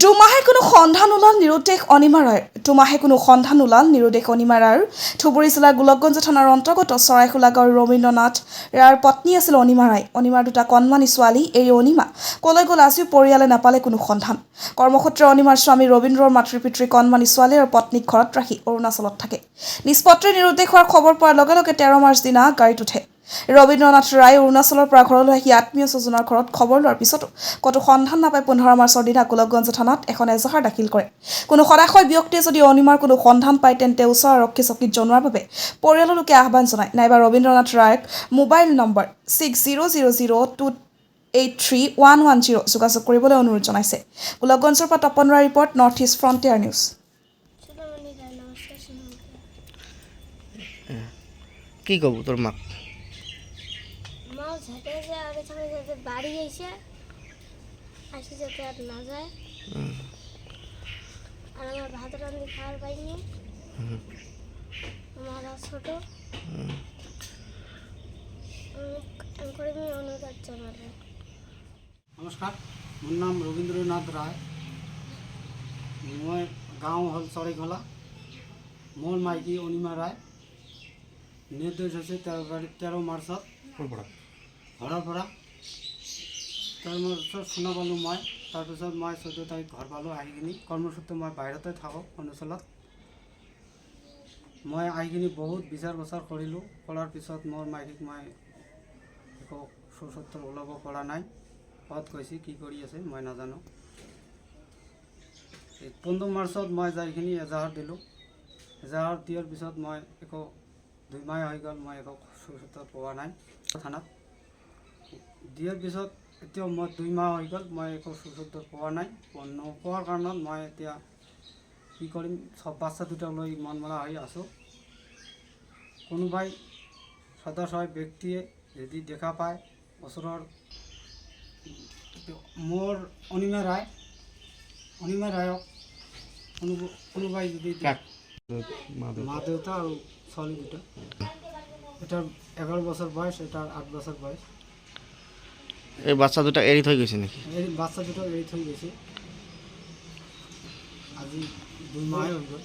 দুমাহে কোনো সন্ধান ওলাল নিৰুদ্দেশ অনিমা ৰায়ৰ ধুবুৰী জিলাৰ গোলকগঞ্জ থানাৰ অন্তৰ্গত চৰাইখোলা গাঁৱৰ ৰবীন্দ্ৰনাথ ৰায়ৰ পত্নী আছিল অনিমা ৰায়। অনিমাৰ দুটা কণমানি ছোৱালী এৰি অনিমা কলৈ গ'ল আজিও পৰিয়ালে নাপালে কোনো সন্ধান। কৰ্মসূত্ৰে অনিমাৰ স্বামী ৰবীন্দ্ৰৰ মাতৃ পিতৃ কণমানি ছোৱালী আৰু পত্নীক ঘৰত ৰাখি অৰুণাচলত থাকে। নিষ্পত্তিৰ নিৰুদ্দেশ হোৱাৰ খবৰ পোৱাৰ লগে লগে 13 মাৰ্চ দিনা গাড়ীত উঠে ৰবীন্দ্ৰনাথ ৰায়। অৰুণাচলৰ পৰা ঘৰলৈ আহি আত্মীয় স্বজনৰ ঘৰত খবৰ লোৱাৰ পিছতো ক'তো সন্ধান নাপাই 15 মাৰ্চৰ দিনা গোলকগঞ্জ থানাত এখন এজাহাৰ দাখিল কৰে। কোনো সদাশয় ব্যক্তিয়ে যদি অনিমাৰ কোনো সন্ধান পায় তেন্তে ওচৰৰ আৰক্ষী চকীত জনোৱাৰ বাবে পৰিয়ালৰ লোকে আহ্বান জনায়। নাইবা ৰবীন্দ্ৰনাথ ৰায়ক মোবাইল নম্বৰ 6000283110 যোগাযোগ কৰিবলৈ অনুৰোধ জনাইছে। গোলকগঞ্জৰ পৰা তপন ৰায়ৰ report, north east frontier news. কি কব তোর মাক? মা ঝাঁটে যে আগে সঙ্গে যাতে বাড়ি এসে আসি যাতে আর না যায়। আর আমার ভাত রান্না খাওয়ার পাইনি, আমার ছোট করে আমি অনুরোধ জানাবো। নমস্কাৰ, মোৰ নাম ৰবীন্দ্ৰনাথ ৰায়। মই গাঁও হ'ল চৰাইখোলা। মোৰ মাইকী অনিমা ৰায়। নিৰ্দেশ হৈছে 13 মাৰ্চত ঘৰৰ পৰা 13 মাৰ্চত শুনা পালোঁ মই। তাৰপিছত মই 14 তাৰিখ ঘৰ পালোঁ। আহি কিনি কৰ্মসূত্ৰে মই বাহিৰতে থাকোঁ অৰুণাচলত। মই আহি কিনি বহুত বিচাৰ বচাৰ কৰিলোঁ। কৰাৰ পিছত মোৰ মাইকীক মই একো সুসত্তৰ ওলাব পৰা নাই। ক'ত গৈছে, কি কৰি আছে মই নাজানো। 15 মাৰ্চত মই যাইখিনি এজাহাৰ দিলোঁ। এজাহাৰ দিয়াৰ পিছত মই একো 2 মাহ হৈ গ'ল, মই একো সুসত্তৰ পোৱা নাই থানাত। দিয়াৰ পিছত এতিয়াও মই 2 মাহ হৈ গ'ল, মই একো সুসত্তৰ পোৱা নাই। নোপোৱাৰ কাৰণত মই এতিয়া কি কৰিম, চব বাচ্চা দুটাক লৈ মন মৰা হৈ আছোঁ। কোনোবাই সদাশয় ব্যক্তিয়ে যদি দেখা পায় ওচৰৰ মোৰ অনিমা ৰায়ক কোনোবাই যদি মা দেউতা আৰু ছোৱালী দুটা, এটাৰ 11 বছৰ বয়স, এটাৰ 8 বছৰ বয়স। এই বাচ্চা দুটা এৰি থৈ গৈছে নেকি? এই বাচ্চা দুটা এৰি থৈ গৈছে, আজি 2 মাহ হৈ গ'ল।